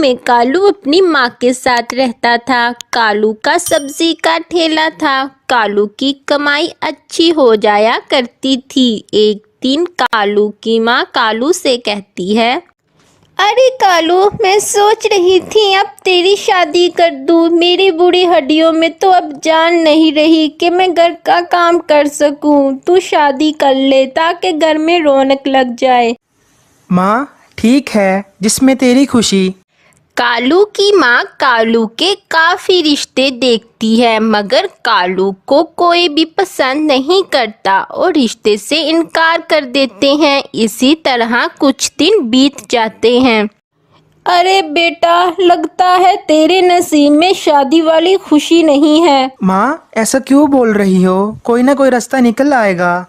में कालू अपनी माँ के साथ रहता था। कालू का सब्जी का ठेला था। कालू की कमाई अच्छी हो जाया करती थी। एक दिन कालू की माँ कालू से कहती है, अरे कालू, मैं सोच रही थी अब तेरी शादी कर दूँ। मेरी बूढ़ी हड्डियों में तो अब जान नहीं रही कि मैं घर का काम कर सकूँ। तू शादी कर ले ताकि घर में रौनक लग जाए। माँ ठीक है, जिसमें तेरी खुशी। कालू की माँ कालू के काफ़ी रिश्ते देखती है, मगर कालू को कोई भी पसंद नहीं करता और रिश्ते से इनकार कर देते हैं। इसी तरह कुछ दिन बीत जाते हैं। अरे बेटा, लगता है तेरे नसीब में शादी वाली खुशी नहीं है। माँ ऐसा क्यों बोल रही हो? कोई ना कोई रास्ता निकल आएगा।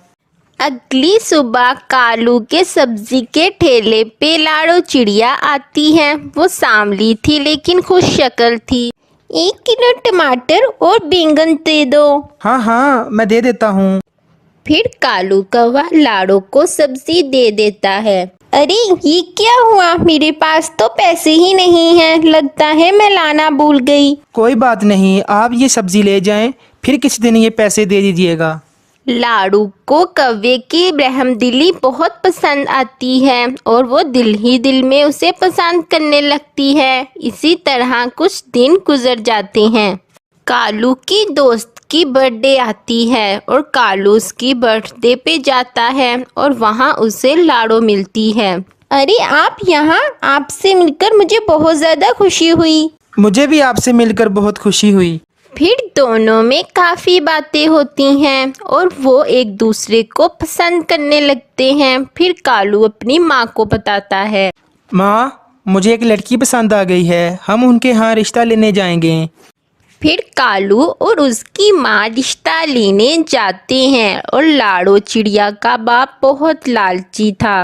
अगली सुबह कालू के सब्जी के ठेले पे लाड़ो चिड़िया आती है। वो सांवली थी लेकिन खुश शक्ल थी। 1 किलो टमाटर और बैंगन दे दो। हाँ हाँ, मैं दे देता हूँ। फिर कालू कौवा लाड़ो को सब्जी दे देता है। अरे ये क्या हुआ? मेरे पास तो पैसे ही नहीं हैं। लगता है मैं लाना भूल गई। कोई बात नहीं, आप ये सब्जी ले जाएं, फिर किसी दिन ये पैसे दे दीजिएगा। लाड़ू को कौवे की रहमदिली बहुत पसंद आती है और वो दिल ही दिल में उसे पसंद करने लगती है। इसी तरह कुछ दिन गुजर जाते हैं। कालू की दोस्त की बर्थडे आती है और कालू उसकी बर्थडे पे जाता है और वहाँ उसे लाड़ो मिलती है। अरे आप यहाँ, आपसे मिलकर मुझे बहुत ज़्यादा खुशी हुई। मुझे भी आपसे मिलकर बहुत खुशी हुई। फिर दोनों में काफ़ी बातें होती हैं और वो एक दूसरे को पसंद करने लगते हैं। फिर कालू अपनी माँ को बताता है, माँ मुझे एक लड़की पसंद आ गई है, हम उनके यहाँ रिश्ता लेने जाएंगे। फिर कालू और उसकी माँ रिश्ता लेने जाते हैं और लाड़ो चिड़िया का बाप बहुत लालची था।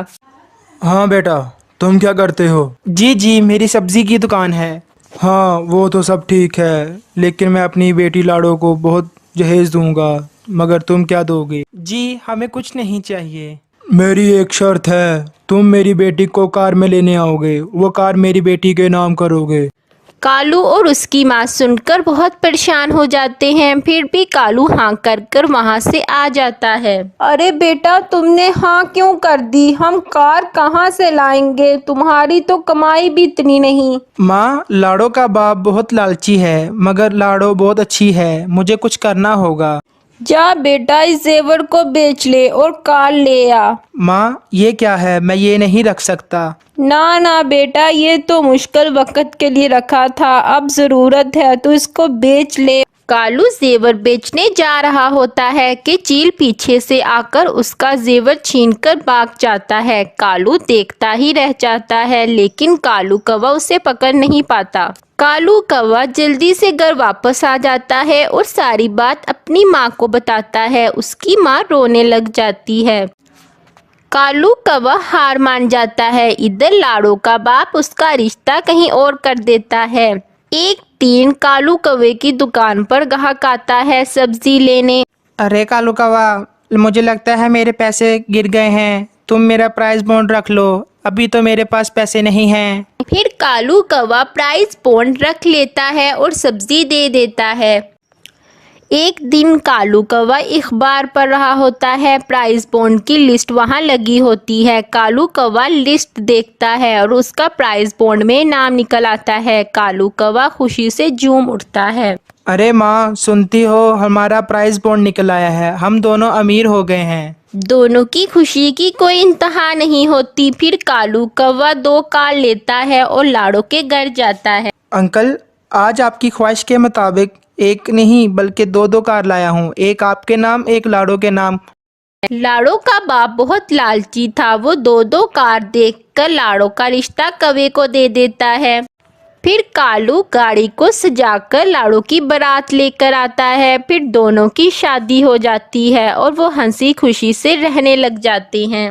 हाँ बेटा, तुम क्या करते हो? जी मेरी सब्जी की दुकान है। हाँ वो तो सब ठीक है, लेकिन मैं अपनी बेटी लाड़ो को बहुत जहेज दूंगा, मगर तुम क्या दोगे? जी हमें कुछ नहीं चाहिए। मेरी एक शर्त है, तुम मेरी बेटी को कार में लेने आओगे, वो कार मेरी बेटी के नाम करोगे। कालू और उसकी माँ सुनकर बहुत परेशान हो जाते हैं। फिर भी कालू हाँ कर कर वहाँ से आ जाता है। अरे बेटा, तुमने हाँ क्यों कर दी? हम कार कहाँ से लाएंगे? तुम्हारी तो कमाई भी इतनी नहीं। माँ लाड़ो का बाप बहुत लालची है, मगर लाड़ो बहुत अच्छी है, मुझे कुछ करना होगा। जा बेटा, इस जेवर को बेच ले और कार ले आ। माँ ये क्या है? मैं ये नहीं रख सकता। ना ना बेटा, ये तो मुश्किल वक्त के लिए रखा था, अब जरूरत है तो इसको बेच ले। कालू जेवर बेचने जा रहा होता है कि चील पीछे से आकर उसका जेवर छीनकर भाग जाता है। कालू देखता ही रह जाता है, लेकिन कालू कौवा उसे पकड़ नहीं पाता। कालू कौवा जल्दी से घर वापस आ जाता है और सारी बात अपनी माँ को बताता है। उसकी माँ रोने लग जाती है। कालू कौवा हार मान जाता है। इधर लाड़ो का बाप उसका रिश्ता कहीं और कर देता है। एक दिन कालू कौवे की दुकान पर ग्राहक आता है सब्जी लेने। अरे कालू कौवा, मुझे लगता है मेरे पैसे गिर गए हैं, तुम मेरा प्राइस बॉन्ड रख लो, अभी तो मेरे पास पैसे नहीं हैं। फिर कालू कौवा प्राइस बॉन्ड रख लेता है और सब्जी दे देता है। एक दिन कालू कौवा अखबार पढ़ रहा होता है। प्राइस बॉन्ड की लिस्ट वहाँ लगी होती है। कालू कौवा लिस्ट देखता है और उसका प्राइस बॉन्ड में नाम निकल आता है। कालू कौवा खुशी से झूम उठता है। अरे माँ सुनती हो, हमारा प्राइस बॉन्ड निकल आया है, हम दोनों अमीर हो गए हैं। दोनों की खुशी की कोई इंतहा नहीं होती। फिर कालू कौवा 2 कार लेता है और लाड़ो के घर जाता है। अंकल, आज आपकी ख्वाहिश के मुताबिक एक नहीं बल्कि 2 कार लाया हूँ, एक आपके नाम एक लाड़ो के नाम। लाड़ो का बाप बहुत लालची था। वो 2 कार देखकर लाड़ो का रिश्ता कौवे को दे देता है। फिर कालू गाड़ी को सजाकर लाड़ो की बारात लेकर आता है। फिर दोनों की शादी हो जाती है और वो हंसी खुशी से रहने लग जाते हैं।